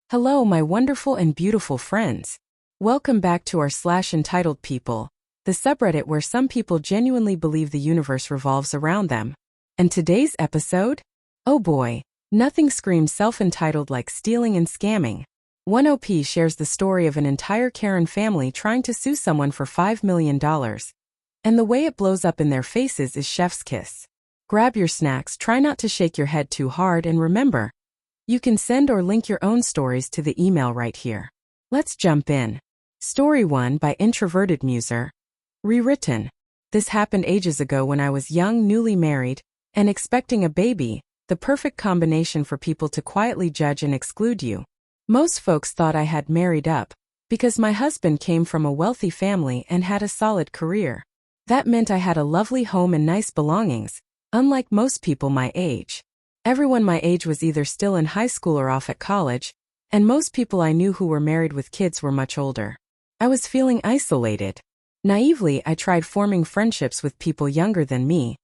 Hello, my wonderful and beautiful friends. Welcome back to our /entitled people, the subreddit where some people genuinely believe the universe revolves around them. And today's episode? Oh boy, nothing screams self-entitled like stealing and scamming. One OP shares the story of an entire Karen family trying to sue someone for $5 million. And the way it blows up in their faces is chef's kiss. Grab your snacks, try not to shake your head too hard, and remember, you can send or link your own stories to the email right here. Let's jump in. Story 1 by Introverted Muser. Rewritten. This happened ages ago when I was young, newly married, and expecting a baby, the perfect combination for people to quietly judge and exclude you. Most folks thought I had married up, because my husband came from a wealthy family and had a solid career. That meant I had a lovely home and nice belongings, unlike most people my age. Everyone my age was either still in high school or off at college, and most people I knew who were married with kids were much older. I was feeling isolated. Naively, I tried forming friendships with people younger than me,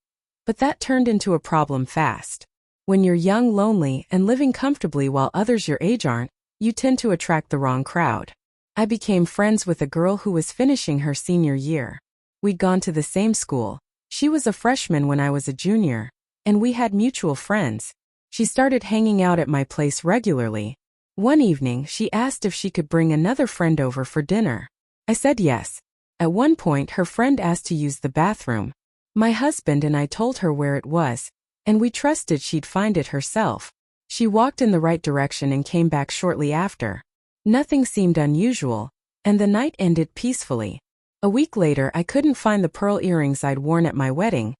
but that turned into a problem fast. When you're young, lonely, and living comfortably while others your age aren't, you tend to attract the wrong crowd. I became friends with a girl who was finishing her senior year. We'd gone to the same school. She was a freshman when I was a junior, and we had mutual friends. She started hanging out at my place regularly. One evening, she asked if she could bring another friend over for dinner. I said yes. At one point, her friend asked to use the bathroom. My husband and I told her where it was, and we trusted she'd find it herself. She walked in the right direction and came back shortly after. Nothing seemed unusual, and the night ended peacefully. A week later, I couldn't find the pearl earrings I'd worn at my wedding,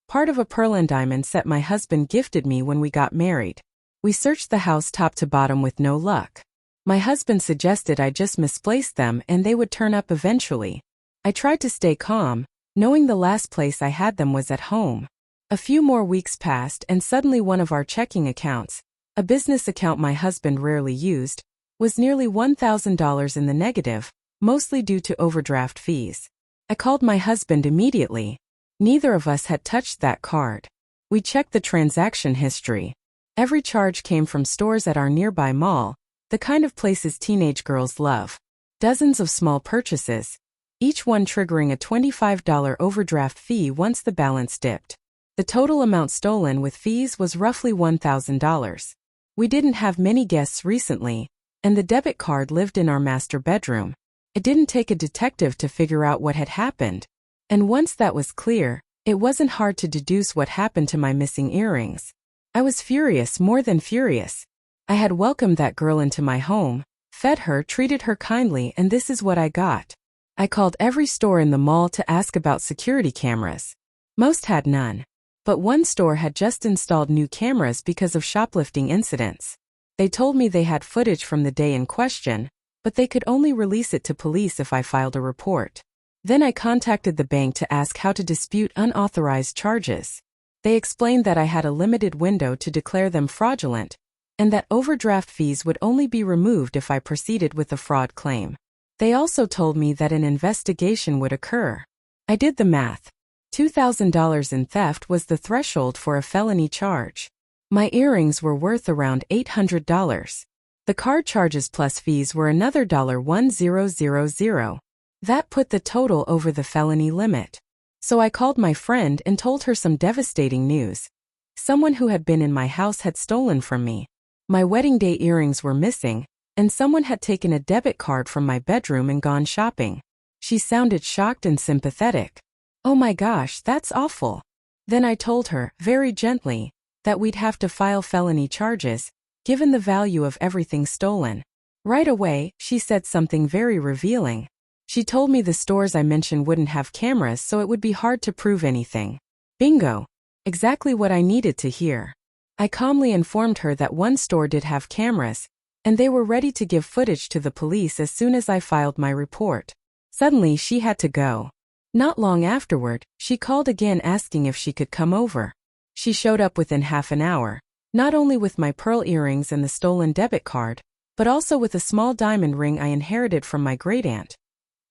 part of a pearl and diamond set my husband gifted me when we got married. We searched the house top to bottom with no luck. My husband suggested I just misplaced them and they would turn up eventually. I tried to stay calm, knowing the last place I had them was at home. A few more weeks passed and suddenly one of our checking accounts, a business account my husband rarely used, was nearly $1,000 in the negative, mostly due to overdraft fees. I called my husband immediately. Neither of us had touched that card. We checked the transaction history. Every charge came from stores at our nearby mall, the kind of places teenage girls love. Dozens of small purchases, each one triggering a $25 overdraft fee once the balance dipped. The total amount stolen with fees was roughly $1,000. We didn't have many guests recently, and the debit card lived in our master bedroom. It didn't take a detective to figure out what had happened. And once that was clear, it wasn't hard to deduce what happened to my missing earrings. I was furious, more than furious. I had welcomed that girl into my home, fed her, treated her kindly, and this is what I got. I called every store in the mall to ask about security cameras. Most had none. But one store had just installed new cameras because of shoplifting incidents. They told me they had footage from the day in question, but they could only release it to police if I filed a report. Then I contacted the bank to ask how to dispute unauthorized charges. They explained that I had a limited window to declare them fraudulent, and that overdraft fees would only be removed if I proceeded with a fraud claim. They also told me that an investigation would occur. I did the math. $2,000 in theft was the threshold for a felony charge. My earrings were worth around $800. The card charges plus fees were another $1,000. That put the total over the felony limit. So I called my friend and told her some devastating news. Someone who had been in my house had stolen from me. My wedding day earrings were missing, and someone had taken a debit card from my bedroom and gone shopping. She sounded shocked and sympathetic. Oh my gosh, that's awful. Then I told her, very gently, that we'd have to file felony charges, given the value of everything stolen. Right away, she said something very revealing. She told me the stores I mentioned wouldn't have cameras, so it would be hard to prove anything. Bingo! Exactly what I needed to hear. I calmly informed her that one store did have cameras, and they were ready to give footage to the police as soon as I filed my report. Suddenly, she had to go. Not long afterward, she called again asking if she could come over. She showed up within half an hour, not only with my pearl earrings and the stolen debit card, but also with a small diamond ring I inherited from my great-aunt.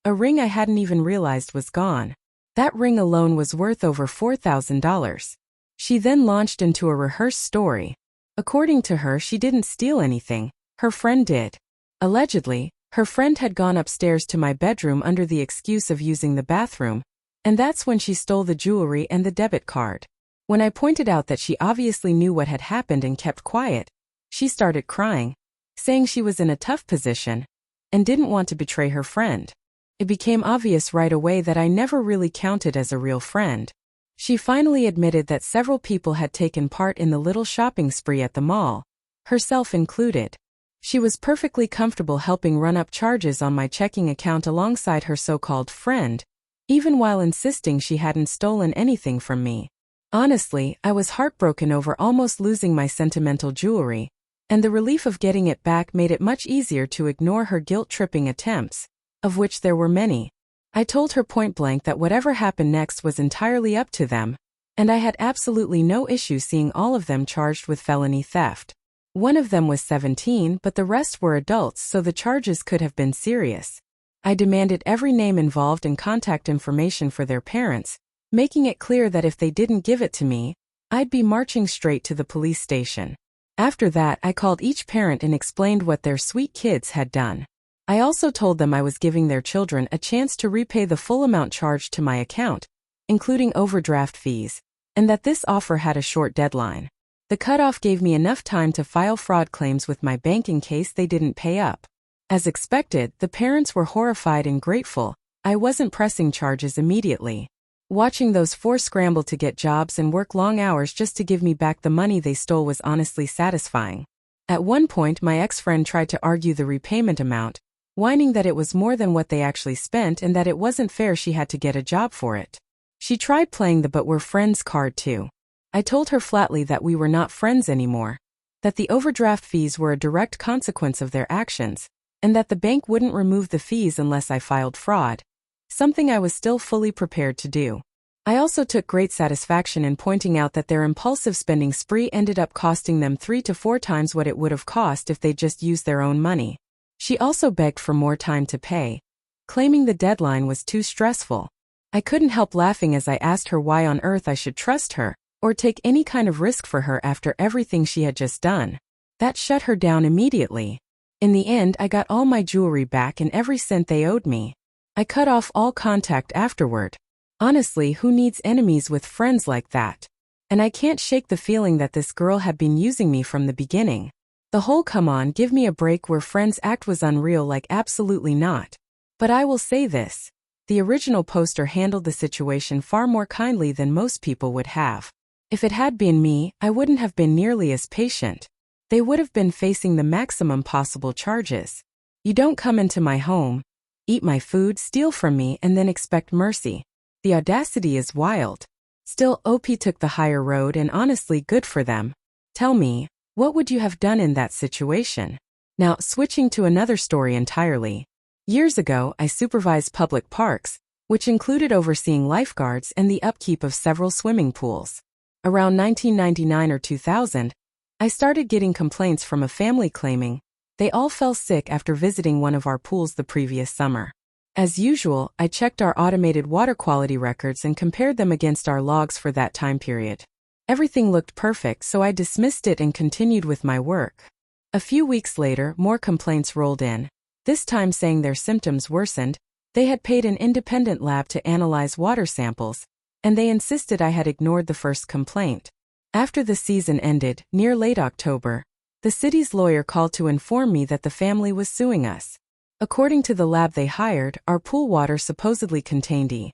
A ring I hadn't even realized was gone. That ring alone was worth over $4,000. She then launched into a rehearsed story. According to her, she didn't steal anything, Her friend did. Allegedly, her friend had gone upstairs to my bedroom under the excuse of using the bathroom, and that's when she stole the jewelry and the debit card. When I pointed out that she obviously knew what had happened and kept quiet, she started crying, saying she was in a tough position and didn't want to betray her friend. It became obvious right away that I never really counted as a real friend. She finally admitted that several people had taken part in the little shopping spree at the mall, herself included. She was perfectly comfortable helping run up charges on my checking account alongside her so-called friend, even while insisting she hadn't stolen anything from me. Honestly, I was heartbroken over almost losing my sentimental jewelry, and the relief of getting it back made it much easier to ignore her guilt-tripping attempts, of which there were many. I told her point-blank that whatever happened next was entirely up to them, and I had absolutely no issue seeing all of them charged with felony theft. One of them was 17, but the rest were adults, so the charges could have been serious. I demanded every name involved and contact information for their parents, making it clear that if they didn't give it to me, I'd be marching straight to the police station. After that, I called each parent and explained what their sweet kids had done. I also told them I was giving their children a chance to repay the full amount charged to my account, including overdraft fees, and that this offer had a short deadline. The cutoff gave me enough time to file fraud claims with my bank in case they didn't pay up. As expected, the parents were horrified and grateful. I wasn't pressing charges immediately. Watching those four scramble to get jobs and work long hours just to give me back the money they stole was honestly satisfying. At one point, my ex-friend tried to argue the repayment amount, whining that it was more than what they actually spent and that it wasn't fair she had to get a job for it. She tried playing the "but we're friends" card too. I told her flatly that we were not friends anymore, that the overdraft fees were a direct consequence of their actions, and that the bank wouldn't remove the fees unless I filed fraud, something I was still fully prepared to do. I also took great satisfaction in pointing out that their impulsive spending spree ended up costing them 3 to 4 times what it would have cost if they'd just used their own money. She also begged for more time to pay, claiming the deadline was too stressful. I couldn't help laughing as I asked her why on earth I should trust her, or take any kind of risk for her after everything she had just done. That shut her down immediately. In the end, I got all my jewelry back and every cent they owed me. I cut off all contact afterward. Honestly, who needs enemies with friends like that? And I can't shake the feeling that this girl had been using me from the beginning. The whole "come on, give me a break, we're friends" act was unreal, like absolutely not. But I will say this. The original poster handled the situation far more kindly than most people would have. If it had been me, I wouldn't have been nearly as patient. They would have been facing the maximum possible charges. You don't come into my home, eat my food, steal from me, and then expect mercy. The audacity is wild. Still, OP took the higher road, and honestly, good for them. Tell me, what would you have done in that situation? Now, switching to another story entirely. Years ago, I supervised public parks, which included overseeing lifeguards and the upkeep of several swimming pools. Around 1999 or 2000, I started getting complaints from a family claiming they all fell sick after visiting one of our pools the previous summer. As usual, I checked our automated water quality records and compared them against our logs for that time period. Everything looked perfect, so I dismissed it and continued with my work. A few weeks later, more complaints rolled in, this time saying their symptoms worsened. They had paid an independent lab to analyze water samples, and they insisted I had ignored the first complaint. After the season ended, near late October, the city's lawyer called to inform me that the family was suing us. According to the lab they hired, our pool water supposedly contained E.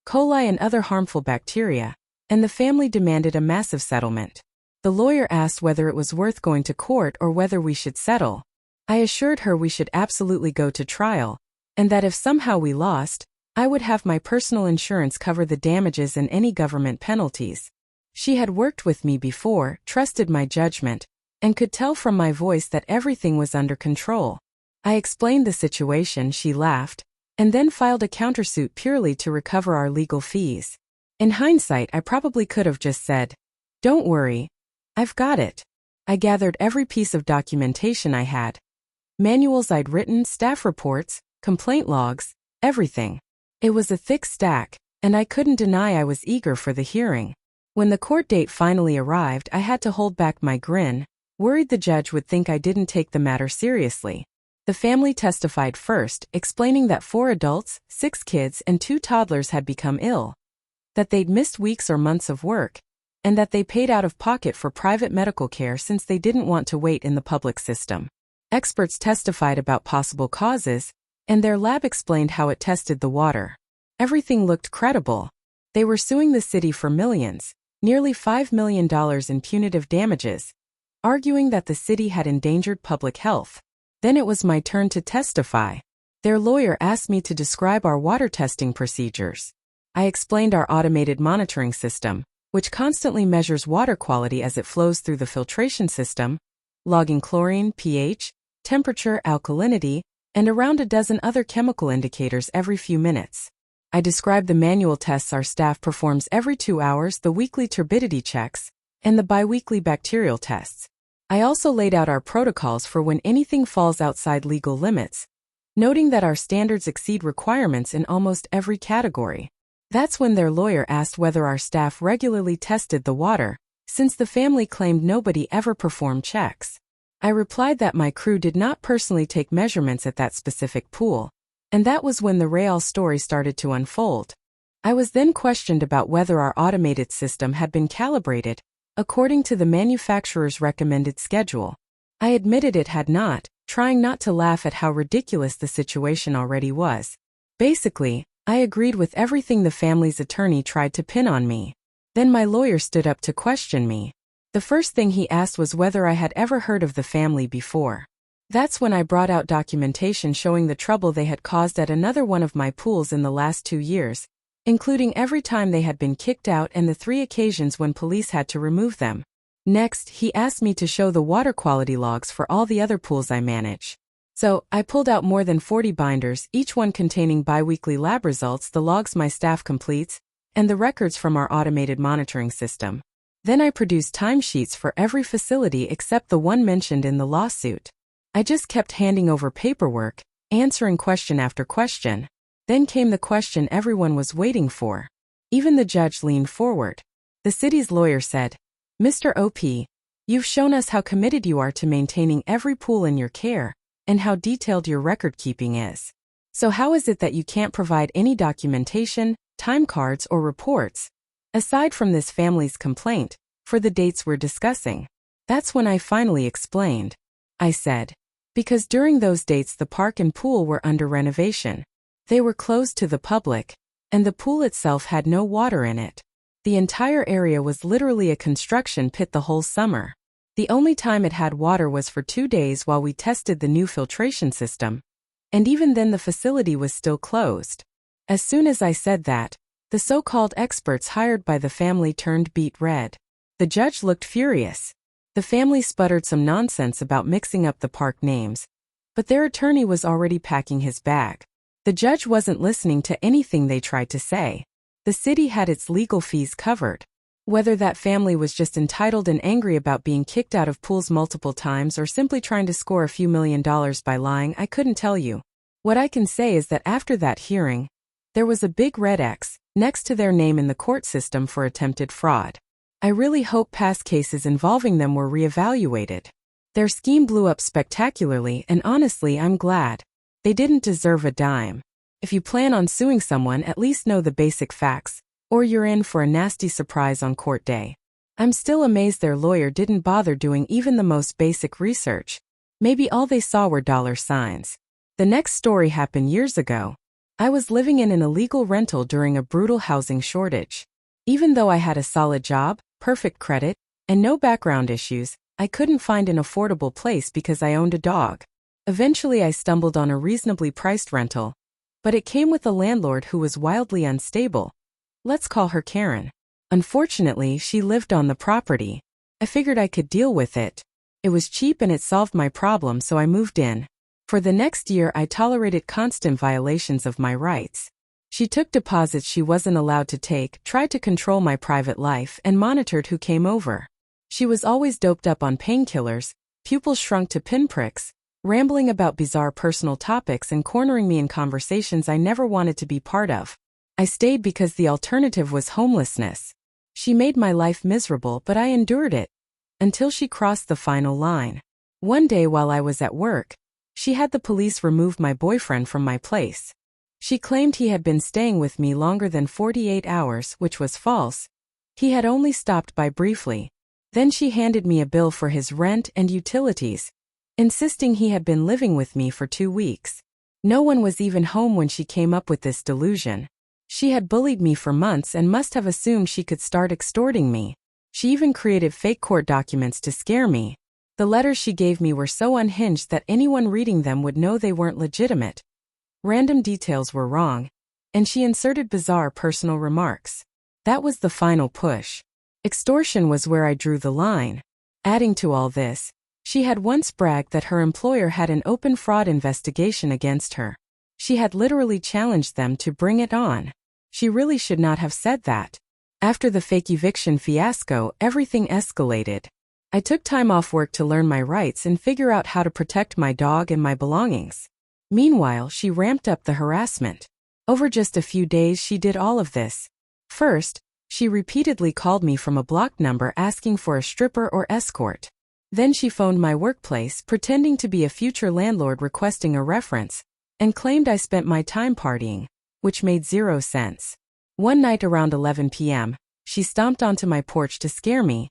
coli and other harmful bacteria, and the family demanded a massive settlement. The lawyer asked whether it was worth going to court or whether we should settle. I assured her we should absolutely go to trial, and that if somehow we lost, I would have my personal insurance cover the damages and any government penalties. She had worked with me before, trusted my judgment, and could tell from my voice that everything was under control. I explained the situation, she laughed, and then filed a countersuit purely to recover our legal fees. In hindsight, I probably could have just said, "Don't worry, I've got it." I gathered every piece of documentation I had. Manuals I'd written, staff reports, complaint logs, everything. It was a thick stack, and I couldn't deny I was eager for the hearing. When the court date finally arrived, I had to hold back my grin. worried the judge would think I didn't take the matter seriously. The family testified first, explaining that 4 adults, 6 kids, and 2 toddlers had become ill, that they'd missed weeks or months of work, and that they paid out of pocket for private medical care since they didn't want to wait in the public system. Experts testified about possible causes, and their lab explained how it tested the water. Everything looked credible. They were suing the city for millions, nearly $5 million in punitive damages, arguing that the city had endangered public health. Then it was my turn to testify. Their lawyer asked me to describe our water testing procedures. I explained our automated monitoring system, which constantly measures water quality as it flows through the filtration system, logging chlorine, pH, temperature, alkalinity, and around a dozen other chemical indicators every few minutes. I described the manual tests our staff performs every 2 hours, the weekly turbidity checks, and the biweekly bacterial tests. I also laid out our protocols for when anything falls outside legal limits, noting that our standards exceed requirements in almost every category. That's when their lawyer asked whether our staff regularly tested the water, since the family claimed nobody ever performed checks. I replied that my crew did not personally take measurements at that specific pool, and that was when the real story started to unfold. I was then questioned about whether our automated system had been calibrated according to the manufacturer's recommended schedule. I admitted it had not, trying not to laugh at how ridiculous the situation already was. Basically, I agreed with everything the family's attorney tried to pin on me. Then my lawyer stood up to question me. The first thing he asked was whether I had ever heard of the family before. That's when I brought out documentation showing the trouble they had caused at another one of my pools in the last 2 years, including every time they had been kicked out and the 3 occasions when police had to remove them. Next, he asked me to show the water quality logs for all the other pools I manage. So, I pulled out more than 40 binders, each one containing biweekly lab results, the logs my staff completes, and the records from our automated monitoring system. Then I produced timesheets for every facility except the one mentioned in the lawsuit. I just kept handing over paperwork, answering question after question. Then came the question everyone was waiting for. Even the judge leaned forward. The city's lawyer said, "Mr. OP, you've shown us how committed you are to maintaining every pool in your care, and how detailed your record keeping is. So how is it that you can't provide any documentation, time cards, or reports, aside from this family's complaint, for the dates we're discussing?" That's when I finally explained. I said, because during those dates the park and pool were under renovation. They were closed to the public, and the pool itself had no water in it. The entire area was literally a construction pit the whole summer. The only time it had water was for 2 days while we tested the new filtration system, and even then the facility was still closed. As soon as I said that, the so-called experts hired by the family turned beet red. The judge looked furious. The family sputtered some nonsense about mixing up the park names, but their attorney was already packing his bag. The judge wasn't listening to anything they tried to say. The city had its legal fees covered. Whether that family was just entitled and angry about being kicked out of pools multiple times or simply trying to score a few $1 million by lying, I couldn't tell you. What I can say is that after that hearing, there was a big red X next to their name in the court system for attempted fraud. I really hope past cases involving them were reevaluated. Their scheme blew up spectacularly, and honestly, I'm glad. They didn't deserve a dime. If you plan on suing someone, at least know the basic facts, or you're in for a nasty surprise on court day. I'm still amazed their lawyer didn't bother doing even the most basic research. Maybe all they saw were dollar signs. The next story happened years ago. I was living in an illegal rental during a brutal housing shortage. Even though I had a solid job, perfect credit, and no background issues, I couldn't find an affordable place because I owned a dog. Eventually I stumbled on a reasonably priced rental, but it came with a landlord who was wildly unstable. Let's call her Karen. Unfortunately, she lived on the property. I figured I could deal with it. It was cheap and it solved my problem, so I moved in. For the next year I tolerated constant violations of my rights. She took deposits she wasn't allowed to take, tried to control my private life, and monitored who came over. She was always doped up on painkillers, pupils shrunk to pinpricks, rambling about bizarre personal topics and cornering me in conversations I never wanted to be part of. I stayed because the alternative was homelessness. She made my life miserable, but I endured it. until she crossed the final line. One day while I was at work, she had the police remove my boyfriend from my place. She claimed he had been staying with me longer than 48 hours, which was false. He had only stopped by briefly. Then she handed me a bill for his rent and utilities, insisting he had been living with me for 2 weeks. No one was even home when she came up with this delusion. She had bullied me for months and must have assumed she could start extorting me. She even created fake court documents to scare me. The letters she gave me were so unhinged that anyone reading them would know they weren't legitimate. Random details were wrong, and she inserted bizarre personal remarks. That was the final push. Extortion was where I drew the line. Adding to all this, she had once bragged that her employer had an open fraud investigation against her. She had literally challenged them to bring it on. She really should not have said that. After the fake eviction fiasco, everything escalated. I took time off work to learn my rights and figure out how to protect my dog and my belongings. Meanwhile, she ramped up the harassment. Over just a few days, she did all of this. First, she repeatedly called me from a blocked number asking for a stripper or escort. Then she phoned my workplace, pretending to be a future landlord requesting a reference, and claimed I spent my time partying, which made 0 sense. One night around 11 p.m., she stomped onto my porch to scare me,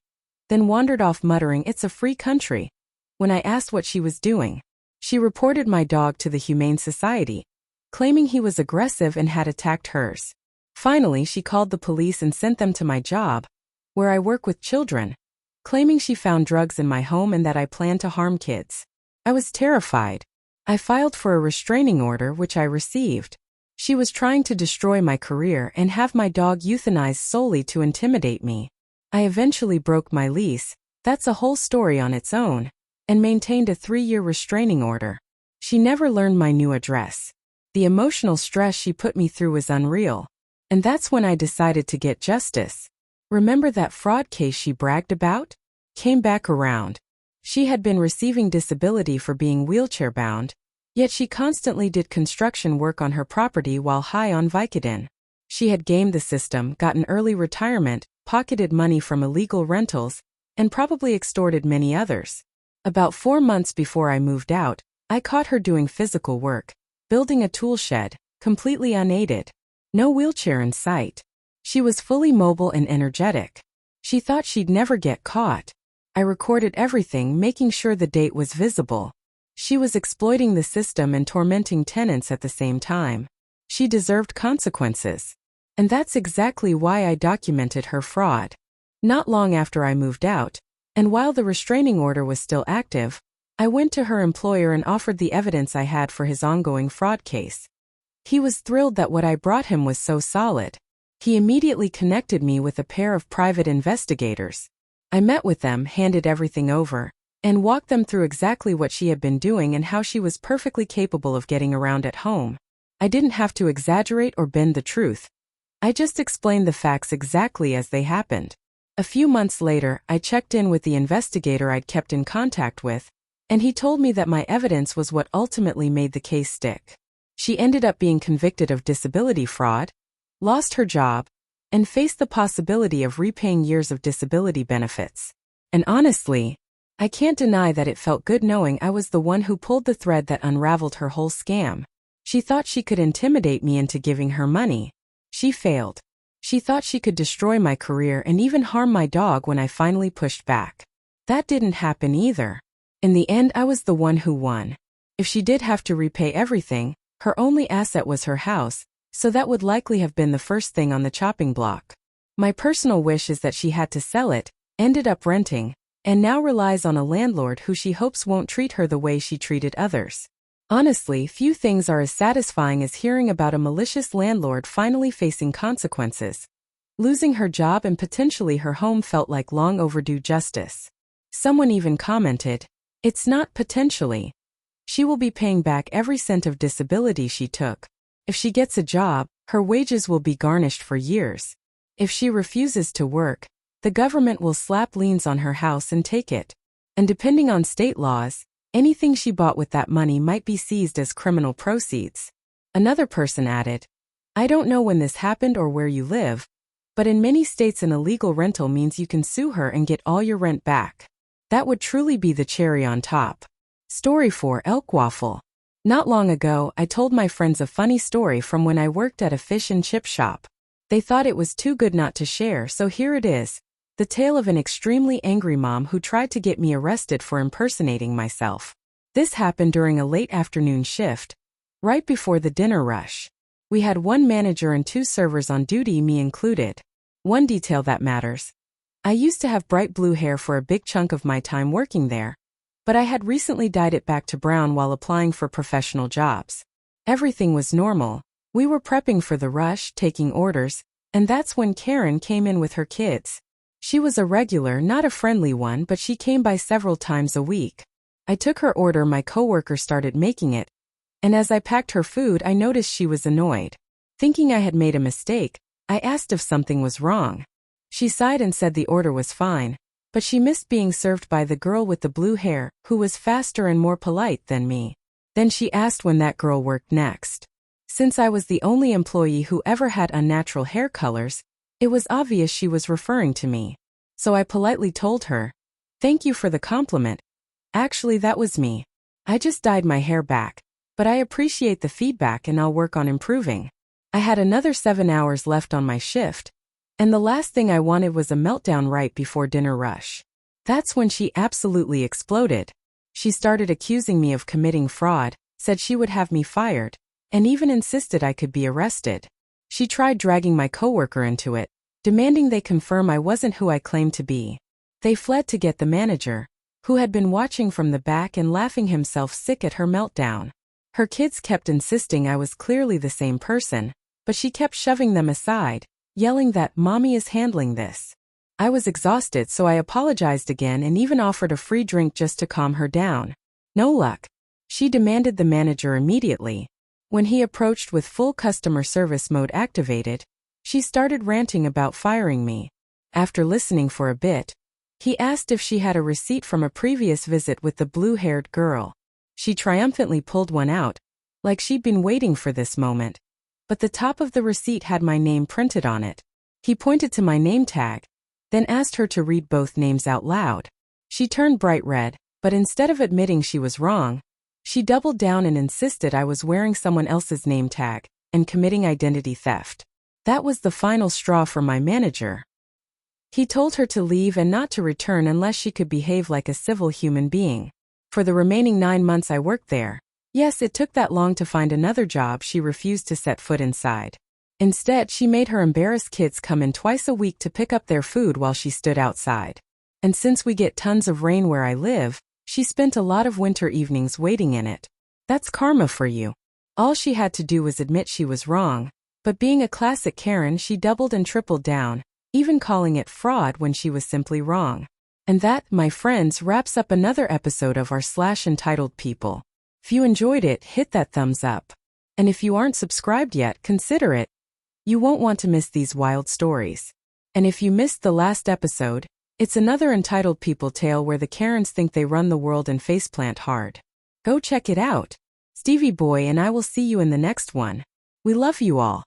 then wandered off muttering, "It's a free country." When I asked what she was doing, she reported my dog to the Humane Society, claiming he was aggressive and had attacked hers. Finally, she called the police and sent them to my job, where I work with children, claiming she found drugs in my home and that I planned to harm kids. I was terrified. I filed for a restraining order, which I received. She was trying to destroy my career and have my dog euthanized solely to intimidate me. I eventually broke my lease, that's a whole story on its own, and maintained a 3-year restraining order. She never learned my new address. The emotional stress she put me through was unreal. And that's when I decided to get justice. Remember that fraud case she bragged about? Came back around. She had been receiving disability for being wheelchair-bound, yet she constantly did construction work on her property while high on Vicodin. She had gamed the system, gotten early retirement, pocketed money from illegal rentals, and probably extorted many others. About 4 months before I moved out, I caught her doing physical work, building a tool shed, completely unaided. No wheelchair in sight. She was fully mobile and energetic. She thought she'd never get caught. I recorded everything, making sure the date was visible. She was exploiting the system and tormenting tenants at the same time. She deserved consequences. And that's exactly why I documented her fraud. Not long after I moved out, and while the restraining order was still active, I went to her employer and offered the evidence I had for his ongoing fraud case. He was thrilled that what I brought him was so solid. He immediately connected me with a pair of private investigators. I met with them, handed everything over, and walked them through exactly what she had been doing and how she was perfectly capable of getting around at home. I didn't have to exaggerate or bend the truth. I just explained the facts exactly as they happened. A few months later, I checked in with the investigator I'd kept in contact with, and he told me that my evidence was what ultimately made the case stick. She ended up being convicted of disability fraud, lost her job, and faced the possibility of repaying years of disability benefits. And honestly, I can't deny that it felt good knowing I was the one who pulled the thread that unraveled her whole scam. She thought she could intimidate me into giving her money. She failed. She thought she could destroy my career and even harm my dog when I finally pushed back. That didn't happen either. In the end, I was the one who won. If she did have to repay everything, her only asset was her house, so that would likely have been the first thing on the chopping block. My personal wish is that she had to sell it, ended up renting, and now relies on a landlord who she hopes won't treat her the way she treated others. Honestly, few things are as satisfying as hearing about a malicious landlord finally facing consequences. Losing her job and potentially her home felt like long overdue justice. Someone even commented, "It's not potentially. She will be paying back every cent of disability she took. If she gets a job, her wages will be garnished for years. If she refuses to work, the government will slap liens on her house and take it. And depending on state laws, anything she bought with that money might be seized as criminal proceeds." Another person added, "I don't know when this happened or where you live, but in many states an illegal rental means you can sue her and get all your rent back." That would truly be the cherry on top. Story 4: Elk Waffle. Not long ago, I told my friends a funny story from when I worked at a fish and chip shop. They thought it was too good not to share, so here it is. The tale of an extremely angry mom who tried to get me arrested for impersonating myself. This happened during a late afternoon shift, right before the dinner rush. We had one manager and 2 servers on duty, me included. One detail that matters. I used to have bright blue hair for a big chunk of my time working there, but I had recently dyed it back to brown while applying for professional jobs. Everything was normal. We were prepping for the rush, taking orders, and that's when Karen came in with her kids. She was a regular, not a friendly one, but she came by several times a week. I took her order, my coworker started making it, and as I packed her food, I noticed she was annoyed. Thinking I had made a mistake, I asked if something was wrong. She sighed and said the order was fine, but she missed being served by the girl with the blue hair, who was faster and more polite than me. Then she asked when that girl worked next. Since I was the only employee who ever had unnatural hair colors, it was obvious she was referring to me. So I politely told her, "Thank you for the compliment. Actually, that was me. I just dyed my hair back. But I appreciate the feedback and I'll work on improving." I had another 7 hours left on my shift, and the last thing I wanted was a meltdown right before dinner rush. That's when she absolutely exploded. She started accusing me of committing fraud, said she would have me fired, and even insisted I could be arrested. She tried dragging my coworker into it, demanding they confirm I wasn't who I claimed to be. They fled to get the manager, who had been watching from the back and laughing himself sick at her meltdown. Her kids kept insisting I was clearly the same person, but she kept shoving them aside, yelling that "Mommy is handling this." I was exhausted, so I apologized again and even offered a free drink just to calm her down. No luck. She demanded the manager immediately. When he approached with full customer service mode activated, she started ranting about firing me. After listening for a bit, he asked if she had a receipt from a previous visit with the blue-haired girl. She triumphantly pulled one out, like she'd been waiting for this moment. But the top of the receipt had my name printed on it. He pointed to my name tag, then asked her to read both names out loud. She turned bright red, but instead of admitting she was wrong, she doubled down and insisted I was wearing someone else's name tag and committing identity theft. That was the final straw for my manager. He told her to leave and not to return unless she could behave like a civil human being. For the remaining 9 months I worked there, yes, it took that long to find another job, she refused to set foot inside. Instead, she made her embarrassed kids come in twice a week to pick up their food while she stood outside. And since we get tons of rain where I live, she spent a lot of winter evenings waiting in it. That's karma for you. All she had to do was admit she was wrong, but being a classic Karen, she doubled and tripled down, even calling it fraud when she was simply wrong. And that, my friends, wraps up another episode of our /entitled people. If you enjoyed it, hit that thumbs up. And if you aren't subscribed yet, consider it. You won't want to miss these wild stories. And if you missed the last episode, it's another entitled people tale where the Karens think they run the world and faceplant hard. Go check it out. Stevie Boy and I will see you in the next one. We love you all.